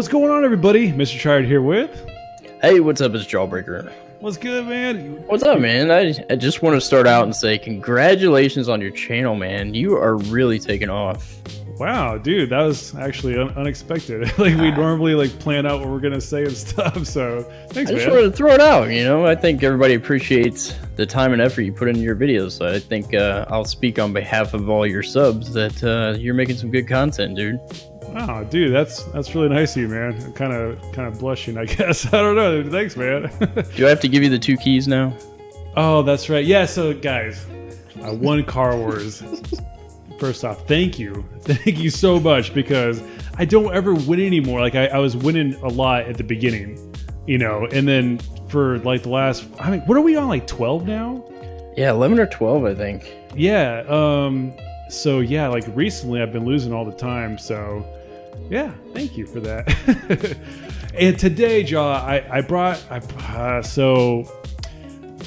What's going on, everybody? Mr. Triad here with... Hey, what's up? It's Jawbreaker. What's good, man? What's up, man? I just want to start out and say congratulations on your channel, man. You are really taking off. Wow, dude, that was actually unexpected. Like, we normally plan out what we're going to say and stuff, so thanks, man. I just wanted to throw it out, you know? I think everybody appreciates the time and effort you put into your videos, so I think I'll speak on behalf of all your subs that you're making some good content, dude. Wow, dude, that's really nice of you, man. I'm kind of blushing, I guess. I don't know. Thanks, man. Do I have to give you the 2 keys now? Oh, that's right. Yeah, so guys, I won Car Wars. First off, thank you so much, because I don't ever win anymore. Like I was winning a lot at the beginning, you know, and then for like the last, I mean, what are we on, like 12 now? Yeah, 11 or 12, I think. Yeah. So yeah, like recently I've been losing all the time. So yeah, thank you for that. And today, Jaw, so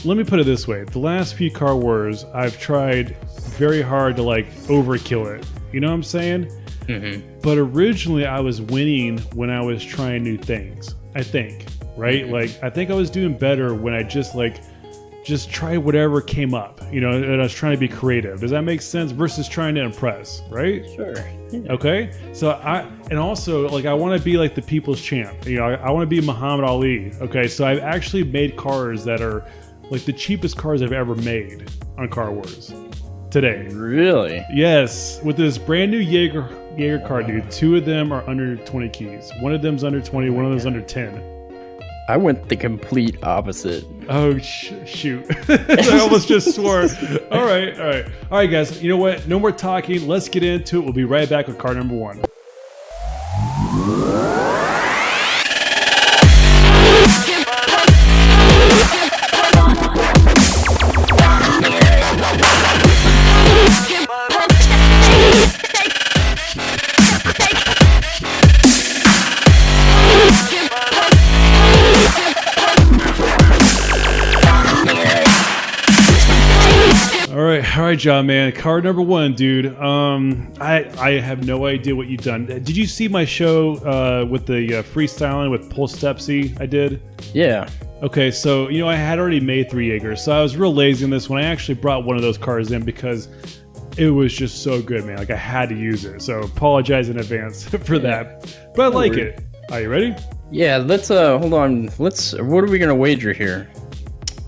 let me put it this way. The last few Car Wars, I've tried very hard to like overkill it. You know what I'm saying? Mm-hmm. But originally I was winning when I was trying new things, I think, right? Mm-hmm. Like, I think I was doing better when I just try whatever came up, you know, and I was trying to be creative. Does that make sense? Versus trying to impress, right? Sure. Yeah. Okay. So and also like, I want to be like the people's champ. You know, I want to be Muhammad Ali. Okay. So I've actually made cars that are like the cheapest cars I've ever made on Car Wars today. Really? Yes. With this brand new Jaeger car, dude. 2 of them are under 20 keys. One of them's under 20. One of them's under 10. I went the complete opposite. Oh, shoot. I almost just swore. All right, guys. You know what? No more talking. Let's get into it. We'll be right back with car number 1. All right, John, man. Car number 1, dude. I have no idea what you've done. Did you see my show with the freestyling with Pulse Stepsy I did? Yeah. Okay, so, you know, I had already made 3 Jaegers, so I was real lazy in this one. I actually brought one of those cars in because it was just so good, man. Like, I had to use it, so apologize in advance for that. But I like it. Are you ready? Yeah, let's, hold on. What are we going to wager here?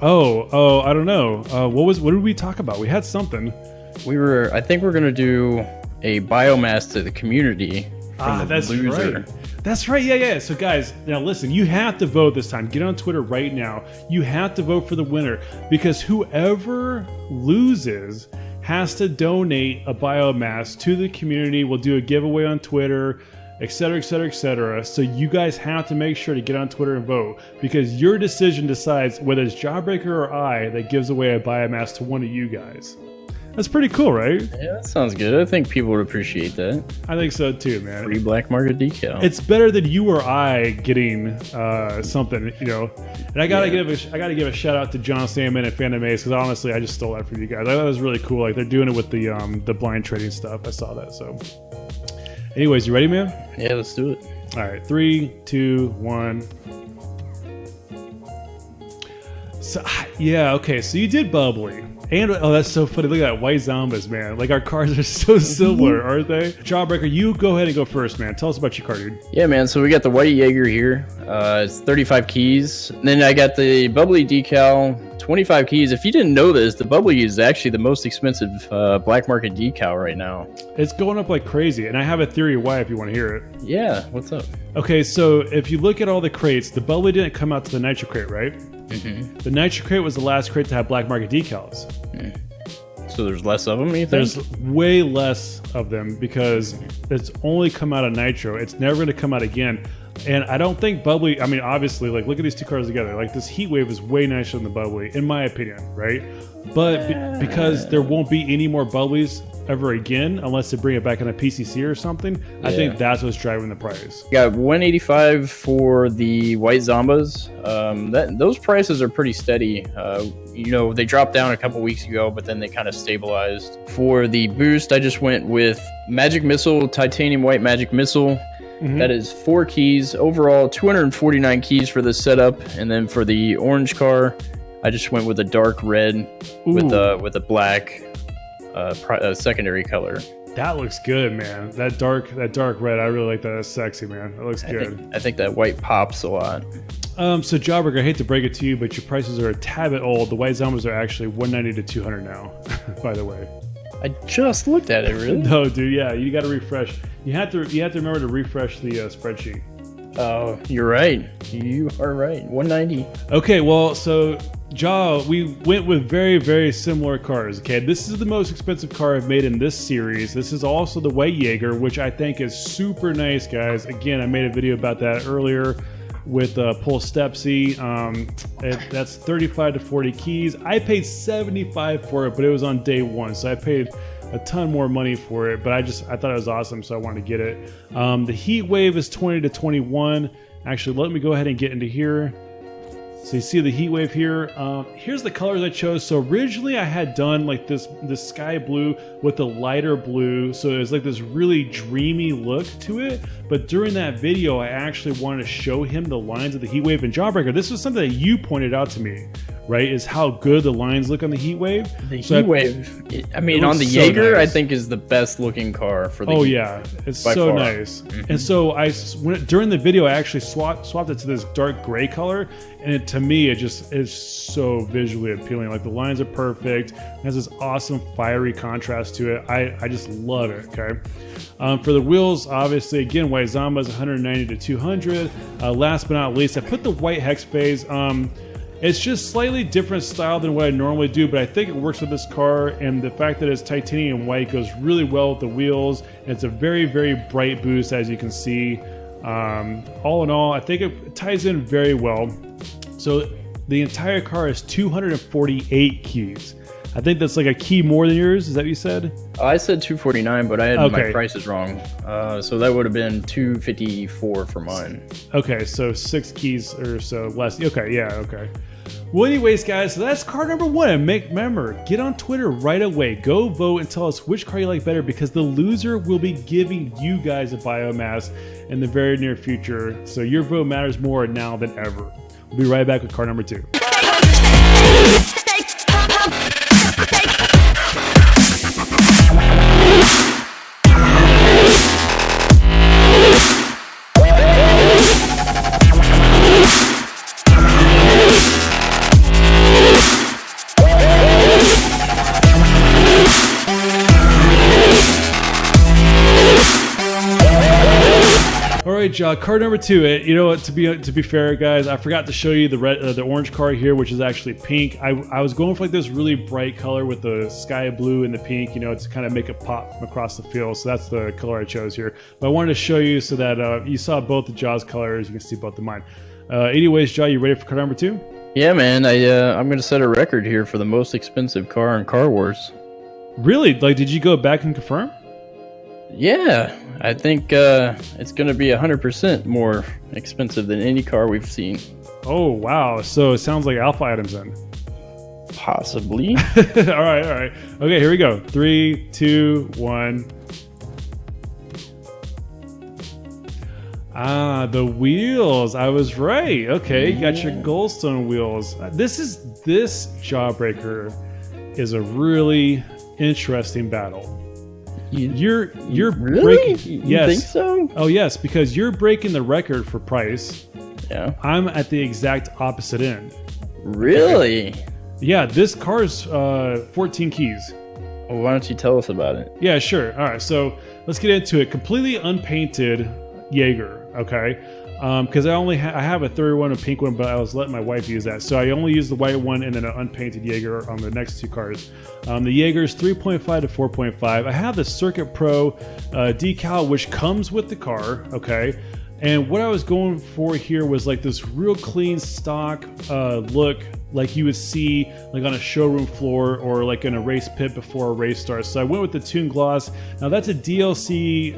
Oh, I don't know. What did we talk about? We had something. I think we're gonna do a biomass to the community. That's right. That's right. Yeah. So guys, now listen, you have to vote this time. Get on Twitter right now. You have to vote for the winner, because whoever loses has to donate a biomass to the community. We'll do a giveaway on Twitter, etc., etc., etc. So you guys have to make sure to get on Twitter and vote, because your decision decides whether it's Jawbreaker or I that gives away a biomass to one of you guys. That's pretty cool, right? Yeah, that sounds good. I think people would appreciate that. I think so too, man. Free black market decal. It's better than you or I getting something, you know. And I gotta give a shout out to John Salmon and Phantom Ace, because honestly, I just stole that from you guys. That was really cool. Like, they're doing it with the blind trading stuff. I saw that. So, anyways, you ready, man? Yeah, let's do it. All right, 3, 2, 1. So yeah, okay. So you did bubbly. And oh, that's so funny. Look at that, white zombies, man. Like, our cars are so similar, aren't they? Jawbreaker, you go ahead and go first, man. Tell us about your car, dude. Yeah, man. So we got the white Jaeger here. It's 35 keys. And then I got the bubbly decal, 25 keys. If you didn't know this, the bubbly is actually the most expensive black market decal right now. It's going up like crazy, and I have a theory why if you want to hear it. Yeah, what's up? Okay, so if you look at all the crates, the bubbly didn't come out to the nitro crate, right? Mm-hmm. The nitro crate was the last crate to have black market decals. Mm. So there's less of them, you think? There's way less of them because it's only come out of nitro. It's never going to come out again. And I don't think bubbly, I mean, obviously, like, look at these 2 cars together. Like, this heat wave is way nicer than the bubbly, in my opinion, right? But because there won't be any more bubblies ever again, unless they bring it back in a PCC or something, I think that's what's driving the price. Got 185 for the white Zombas. Those prices are pretty steady. You know, they dropped down a couple weeks ago, but then they kind of stabilized. For the boost, I just went with Magic Missile, Titanium White Magic Missile. That is 4 keys. Overall, 249 keys for this setup. And then for the orange car, I just went with a dark red with a black secondary color. That looks good, man. That dark red, I really like that. That's sexy, man. That looks good. I think that white pops a lot. So Jawbreaker, I hate to break it to you, but your prices are a tad bit old. The white Zombas are actually 190 to 200 now, by the way. I just looked at it, really? No, dude, yeah, you got to refresh. You have to remember to refresh the spreadsheet. Oh, you're right. You are right. 190. Okay, well, so Jaw, we went with very, very similar cars. Okay, this is the most expensive car I've made in this series. This is also the white Jaeger, which I think is super nice, guys. Again, I made a video about that earlier with Pull Stepsy. That's 35 to 40 keys. I paid 75 for it, but it was on day one, so I paid a ton more money for it, but I thought it was awesome, so I wanted to get it. The heat wave is 20 to 21. Actually, let me go ahead and get into here. So you see the heat wave here. Here's the colors I chose. So originally I had done like this sky blue with the lighter blue, so it was like this really dreamy look to it. But during that video, I actually wanted to show him the lines of the heat wave. And Jawbreaker, this was something that you pointed out to me, right? Is how good the lines look on the heat wave. The heat wave. I mean, on the so Jaeger, nice. I think is the best looking car for the. Oh yeah, it's so far. Nice. And so during the video, I actually swapped it to this dark gray color, and to me, it just is so visually appealing. Like the lines are perfect. It has this awesome fiery contrast to it. I just love it. Okay. For the wheels, obviously, again, white Zombas 190 to 200. Last but not least, I put the white hex phase. It's just slightly different style than what I normally do, but I think it works with this car, and the fact that it's titanium white goes really well with the wheels. It's a very, very bright boost, as you can see. All in all, I think it ties in very well. So the entire car is 248 keys. I think that's like a key more than yours. Is that what you said? I said 249, but I had my prices wrong. So that would have been 254 for mine. Okay, so 6 keys or so less. Okay, yeah, okay. Well, anyways, guys, so that's car number 1. And remember, get on Twitter right away. Go vote and tell us which car you like better, because the loser will be giving you guys a biomass in the very near future. So your vote matters more now than ever. We'll be right back with car number 2. Car number 2. You know what? To be fair, guys, I forgot to show you the orange car here, which is actually pink. I was going for like this really bright color with the sky blue and the pink, you know, to kind of make it pop from across the field. So that's the color I chose here. But I wanted to show you so that you saw both the Jaw's colors. You can see both of mine. Anyways, Jaw, you ready for car number 2? Yeah, man. I'm going to set a record here for the most expensive car in Car Wars. Really? Like, did you go back and confirm? Yeah, I think it's going to be 100% more expensive than any car we've seen. Oh, wow. So it sounds like alpha items then. Possibly. All right. Okay, here we go. 3, 2, 1. Ah, the wheels. I was right. Okay, you got your Goldstone wheels. This Jawbreaker is a really interesting battle. You're really? Breaking. You think so? Oh yes, because you're breaking the record for price. Yeah. I'm at the exact opposite end. Really? Yeah, this car's 14 keys. Well, why don't you tell us about it? Yeah, sure. All right, so let's get into it. Completely unpainted Jaeger. Okay. Because I have a 31 and a pink one, but I was letting my wife use that. So I only use the white one and then an unpainted Jaeger on the next 2 cars. The Jaeger is 3.5 to 4.5. I have the Circuit Pro decal, which comes with the car, okay? And what I was going for here was like this real clean stock look, like you would see like on a showroom floor or like in a race pit before a race starts. So I went with the Toon Gloss. Now that's a DLC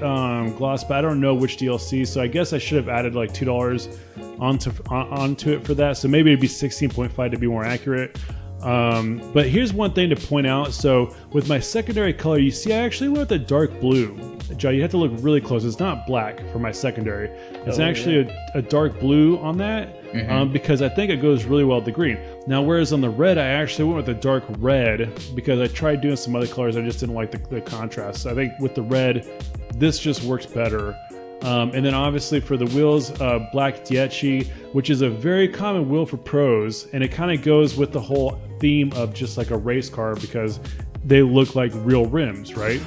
gloss, but I don't know which DLC. So I guess I should have added like $2 onto it for that. So maybe it'd be 16.5 to be more accurate. But here's one thing to point out. So with my secondary color, you see I actually went with a dark blue. Joe, you have to look really close. It's not black for my secondary. It's actually a dark blue on that because I think it goes really well with the green. Now, whereas on the red, I actually went with a dark red because I tried doing some other colors. I just didn't like the contrast. So I think with the red, this just works better. And then obviously for the wheels, black Dieci, which is a very common wheel for pros, and it kind of goes with the whole theme of just like a race car because they look like real rims, right?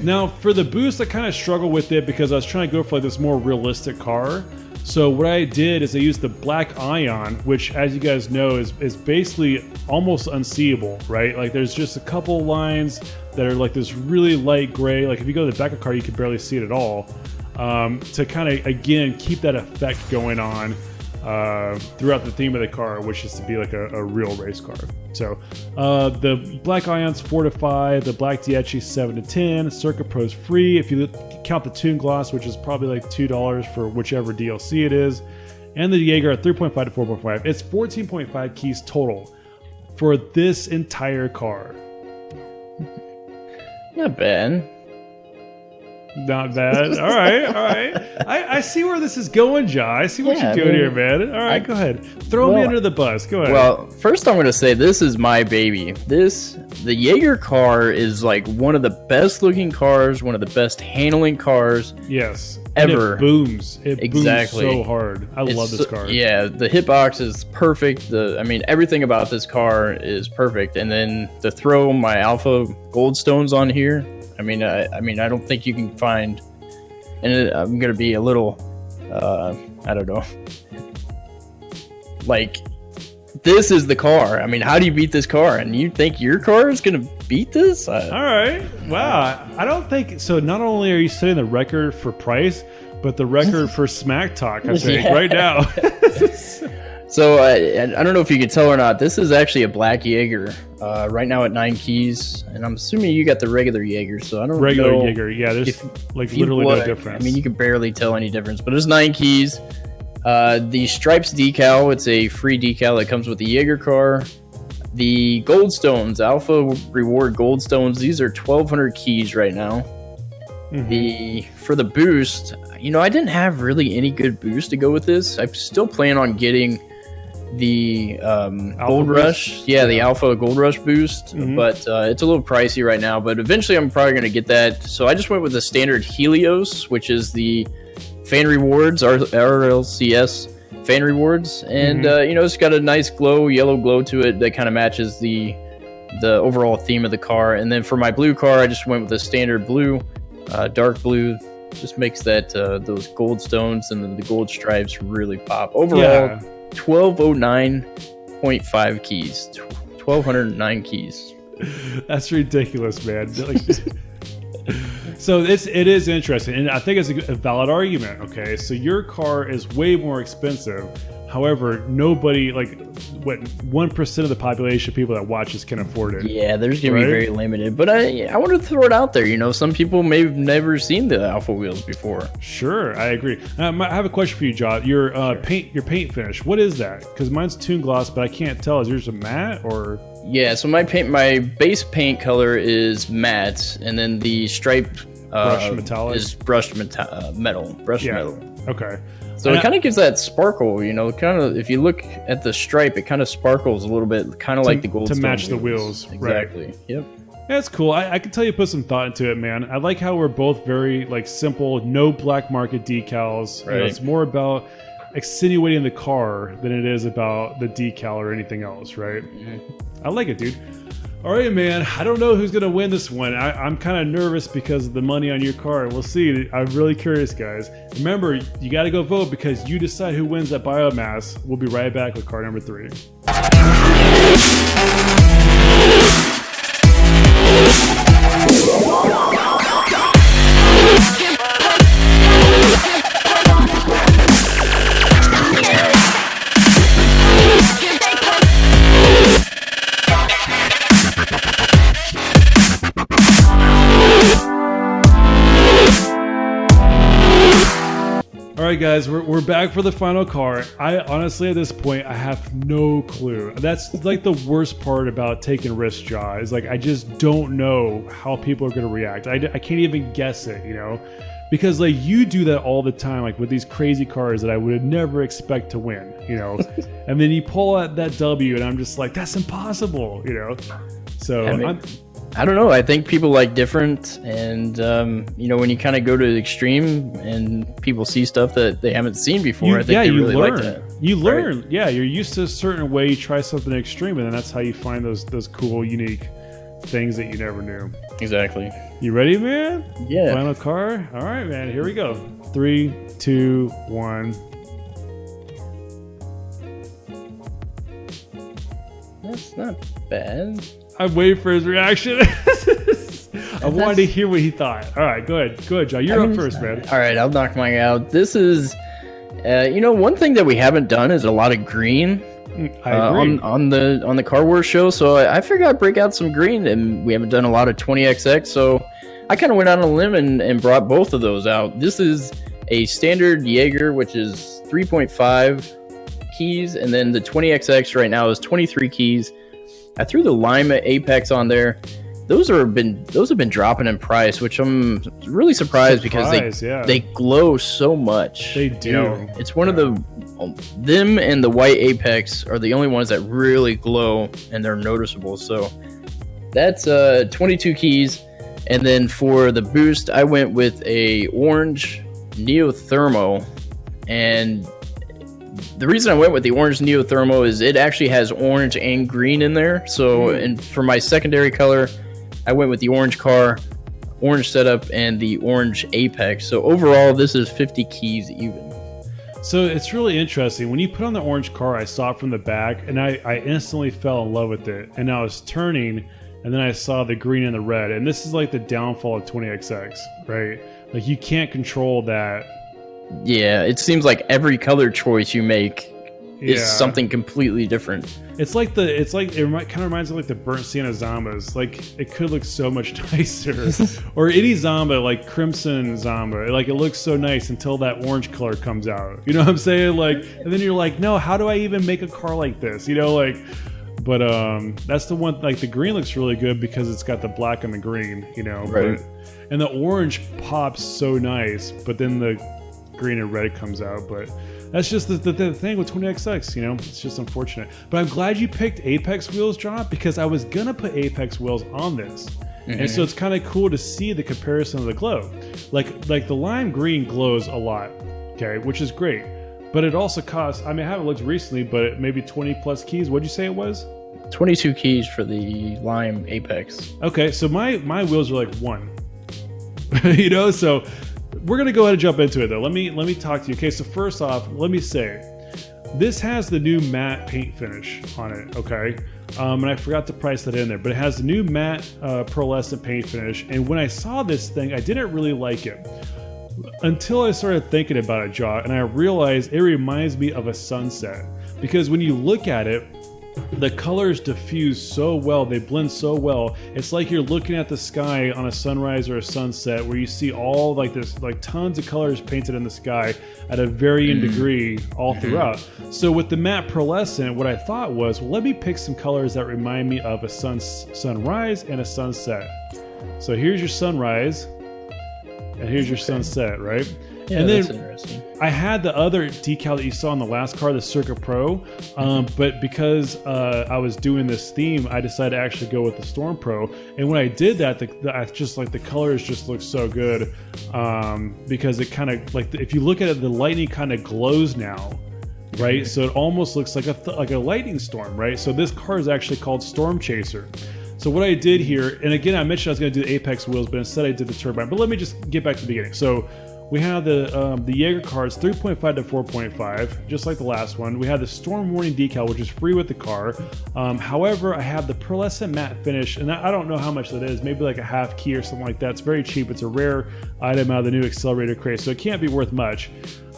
Now for the boost, I kind of struggle with it because I was trying to go for like this more realistic car. So what I did is I used the black ion, which as you guys know is basically almost unseeable, right? Like there's just a couple lines that are like this really light gray. Like if you go to the back of the car, you can barely see it at all. To kind of, again, keep that effect going on throughout the theme of the car, which is to be like a real race car. So the Black Ion's 4 to 5, the Black Dieci 7 to 10, Circuit Pro's free. If you count the Tune Gloss, which is probably like $2 for whichever DLC it is, and the Jaeger at 3.5 to 4.5, it's 14.5 keys total for this entire car. Not bad. Not bad. All right. I see where this is going, Ja. I see what you're doing here, man. All right, go ahead. Throw me under the bus. Go ahead. Well, first I'm going to say this is my baby. The Jaeger car is like one of the best looking cars, one of the best handling cars. Yes. Ever. And it booms. It booms so hard. I love this car. Yeah, the hitbox is perfect. Everything about this car is perfect. And then to throw my Alpha Goldstones on here, I don't think you can find, and I'm going to be a little, I don't know, like, this is the car. I mean, how do you beat this car? And you think your car is going to beat this? All right. Wow. I don't think, so not only are you setting the record for price, but the record for smack talk, I think, right now. So I don't know if you can tell or not. This is actually a black Jaeger right now at 9 keys, and I'm assuming you got the regular Jaeger. So I don't regular know Jaeger. Yeah, there's literally no difference. I mean, you can barely tell any difference, but it's 9 keys. The Stripes decal, it's a free decal that comes with the Jaeger car. The Goldstones, Alpha Reward Goldstones, these are 1,200 keys right now. For the boost, I didn't have really any good boost to go with this. I still plan on getting the Gold Rush, the Alpha Gold Rush boost, but it's a little pricey right now. But eventually, I'm probably going to get that. So I just went with the standard Helios, which is the fan rewards, RLCS fan rewards, and it's got a nice yellow glow to it that kind of matches the overall theme of the car. And then for my blue car, I just went with the standard blue, dark blue. Just makes that those gold stones and the gold stripes really pop. Overall, 1209.5 keys, 1209 keys. That's ridiculous, man. So it is interesting, and I think it's a valid argument. Okay, so your car is way more expensive. However, nobody, 1% of the population of people that watch this can afford it. Yeah, there's gonna be very limited. But I wanted to throw it out there. Some people may have never seen the Alpha wheels before. Sure, I agree. I have a question for you, John. Your paint finish, what is that? Because mine's Tune Gloss, but I can't tell. Is yours a matte or? Yeah, so my base paint color is matte, and then the stripe brushed metallic is brushed metal. Okay. So it kind of gives that sparkle, kind of, if you look at the stripe, it kind of sparkles a little bit, kind of like the Goldstone. To match the wheels. Exactly. Right. Yep. That's cool. I can tell you put some thought into it, man. I like how we're both very simple, no black market decals. Right. It's more about accentuating the car than it is about the decal or anything else, right? I like it, dude. All right, man. I don't know who's going to win this one. I'm kind of nervous because of the money on your car. We'll see. I'm really curious, guys. Remember, you got to go vote because you decide who wins that biomass. We'll be right back with car number 3. All right, guys, we're back for the final car. I honestly, at this point, I have no clue. That's like the worst part about taking risks, Jaw, is like I just don't know how people are going to react. I can't even guess it, you know, because like you do that all the time, like with these crazy cars that I would never expect to win, you know, and then you pull out that W, and I'm just like, that's impossible, you know. So I don't know. I think people like different, and you know, when you kind of go to the extreme and people see stuff that they haven't seen before, I think they really like that. You learn, right? Yeah. You're used to a certain way. You try something extreme, and then that's how you find those cool, unique things that you never knew. Exactly. You ready, man? Yeah. Final car. All right, man. Here we go. 3, 2, 1. That's not bad. I'm waiting for his reaction. I wanted to hear what he thought. All right, go ahead, John. You're up first, man. All right, I'll knock mine out. This is, you know, one thing that we haven't done is a lot of green. I agree. On the Car Wars show, so I figured I'd break out some green, and we haven't done a lot of 20XX, so I kind of went out on a limb and brought both of those out. This is a standard Jaeger, which is 3.5 keys, and then the 20XX right now is 23 keys. I threw the Lime Apex on there. Those have been dropping in price, which I'm really surprised because they glow so much. They do. You know, it's one of them and the white Apex are the only ones that really glow and they're noticeable. So that's 22 keys. And then for the boost, I went with a orange Neothermo, and the reason I went with the orange Neothermo is it actually has orange and green in there. So, and for my secondary color, I went with the orange car, orange setup, and the orange Apex. So overall, this is 50 keys even. So it's really interesting. When you put on the orange car, I saw it from the back, and I instantly fell in love with it. And I was turning, and then I saw the green and the red. And this is like the downfall of 20XX, right? Like you can't control that. Yeah, it seems like every color choice you make is something completely different. It kind of reminds me of like the burnt sienna Zombas. Like it could look so much nicer, or any Zomba, like Crimson Zomba. Like it looks so nice until that orange color comes out. You know what I'm saying? Like, and then you're like, no, how do I even make a car like this? You know, like. But that's the one. Like the green looks really good because it's got the black and the green. You know, right? And the orange pops so nice, but then the green and red comes out. But that's just the thing with 20XX, you know, it's just unfortunate. But I'm glad you picked Apex wheels, John, because I was gonna put Apex wheels on this. And so it's kind of cool to see the comparison of the glow. Like the lime green glows a lot, okay, which is great. But it also costs, I mean, I haven't looked recently, but maybe 20 plus keys. What'd you say it was? 22 keys for the lime Apex. Okay, so my wheels are like 1. You know, so we're gonna go ahead and jump into it though. Let me talk to you. Okay, so first off, let me say this has the new matte paint finish on it. Okay, and I forgot to price that in there, but it has the new matte pearlescent paint finish. And when I saw this thing, I didn't really like it until I started thinking about it, Jaw, and I realized it reminds me of a sunset because when you look at it, the colors diffuse so well, they blend so well. It's like you're looking at the sky on a sunrise or a sunset where you see all like this, like tons of colors painted in the sky at a varying degree all throughout. So with the matte pearlescent, what I thought was, well, let me pick some colors that remind me of a sunrise and a sunset. So here's your sunrise and here's your sunset, right? Yeah, and then that's interesting. I had the other decal that you saw in the last car, the Circuit Pro, but because I was doing this theme, I decided to actually go with the Storm Pro. And when I did that, I just like the colors just look so good because it kind of like if you look at it, the lightning kind of glows now, right? So it almost looks like a lightning storm, right? So this car is actually called Storm Chaser. So what I did here, and again, I mentioned I was going to do the Apex wheels, but instead I did the turbine. But let me just get back to the beginning. So we have the Jäger cards 3.5 to 4.5, just like the last one. We have the Storm Warning decal, which is free with the car. However, I have the pearlescent matte finish, and I don't know how much that is, maybe like a half key or something like that. It's very cheap. It's a rare item out of the new accelerator crate, so it can't be worth much.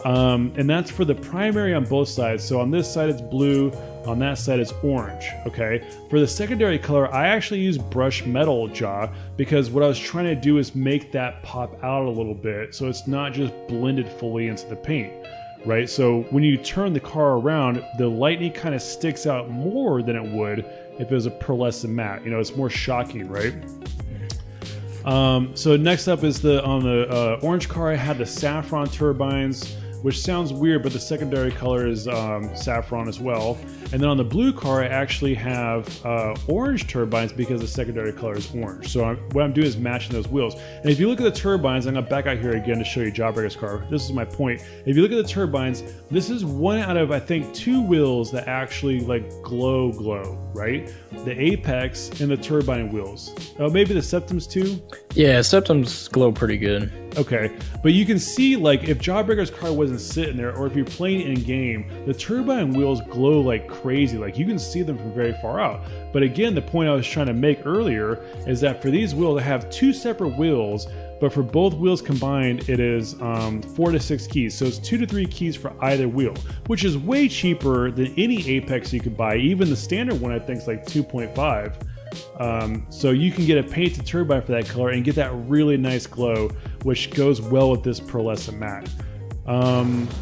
And that's for the primary on both sides. So on this side it's blue, On that side it's orange, okay? For the secondary color, I actually use brushed metal jaw because what I was trying to do is make that pop out a little bit so it's not just blended fully into the paint, right? So when you turn the car around, the lightning kind of sticks out more than it would if it was a pearlescent matte. You know, it's more shocking, right? So next up is on the orange car, I had the saffron turbines, which sounds weird, but the secondary color is saffron as well. And then on the blue car, I actually have orange turbines because the secondary color is orange. So what I'm doing is matching those wheels. And if you look at the turbines, I'm gonna back out here again to show you Jawbreaker's car. This is my point. If you look at the turbines, this is one out of, I think, 2 wheels that actually like glow, right? The apex and the turbine wheels. Oh, maybe the septums too? Yeah, septums glow pretty good. Okay, but you can see, like, if Jawbreaker's car wasn't sitting there, or if you're playing in game, the turbine wheels glow like crazy. Like, you can see them from very far out. But again, the point I was trying to make earlier is that for these wheels, I have 2 separate wheels, but for both wheels combined, it is 4 to 6 keys. So it's 2 to 3 keys for either wheel, which is way cheaper than any Apex you could buy. Even the standard one, I think, is like 2.5. So you can get a painted turbine for that color and get that really nice glow, which goes well with this pearlescent matte.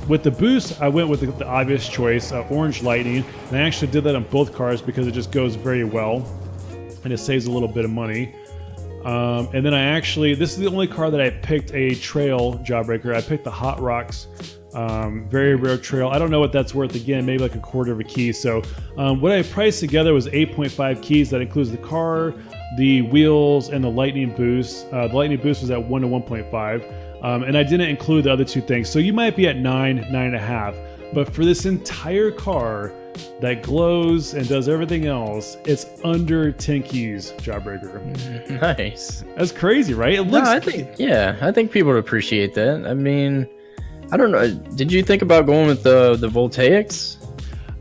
With the boost, I went with the obvious choice, orange lightning, and I actually did that on both cars because it just goes very well and it saves a little bit of money. And then this is the only car that I picked a trail Jawbreaker. I picked the Hot Rocks, very rare trail. I don't know what that's worth, again, maybe like a quarter of a key. So what I priced together was 8.5 keys. That includes the car, the wheels, and the lightning boost. The lightning boost was at 1 to 1.5. And I didn't include the other 2 things. So you might be at 9.5. But for this entire car that glows and does everything else, it's under 10 keys, Jawbreaker. Nice. That's crazy, right? It looks. I think people would appreciate that. I mean, I don't know. Did you think about going with the voltaics?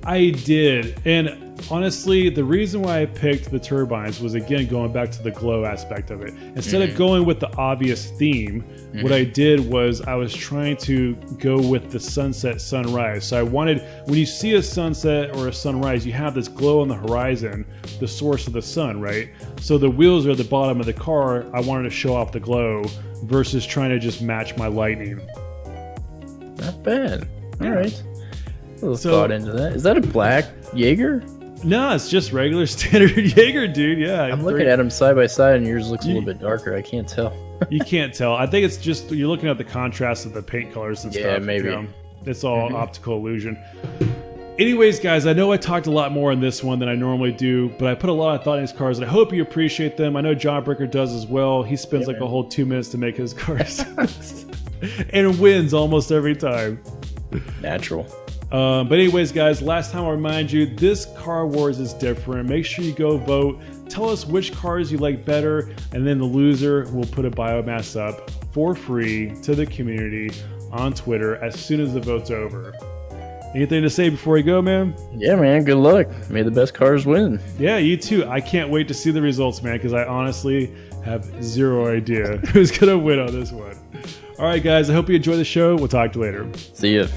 I did, and honestly, the reason why I picked the turbines was, again, going back to the glow aspect of it. Instead of going with the obvious theme, what I did was I was trying to go with the sunset sunrise. So I wanted, when you see a sunset or a sunrise, you have this glow on the horizon, the source of the sun, right? So the wheels are at the bottom of the car. I wanted to show off the glow versus trying to just match my lightning. Not bad. All right. A little thought into that. Is that a black Jaeger? No, it's just regular standard Jaeger, dude. Yeah. I'm looking at them side by side, and yours looks a little bit darker. I can't tell. You can't tell. I think it's just you're looking at the contrast of the paint colors and stuff. Yeah, maybe. You know? It's all optical illusion. Anyways, guys, I know I talked a lot more in this one than I normally do, but I put a lot of thought in these cars, and I hope you appreciate them. I know Jawbreaker does as well. He spends like a whole 2 minutes to make his cars and wins almost every time. Natural. But anyways, guys, last time I remind you, this Car Wars is different. Make sure you go vote. Tell us which cars you like better, and then the loser will put a biomass up for free to the community on Twitter as soon as the vote's over. Anything to say before we go, man? Yeah, man. Good luck. May the best cars win. Yeah, you too. I can't wait to see the results, man, because I honestly have zero idea who's going to win on this one. All right, guys, I hope you enjoy the show. We'll talk to you later. See ya.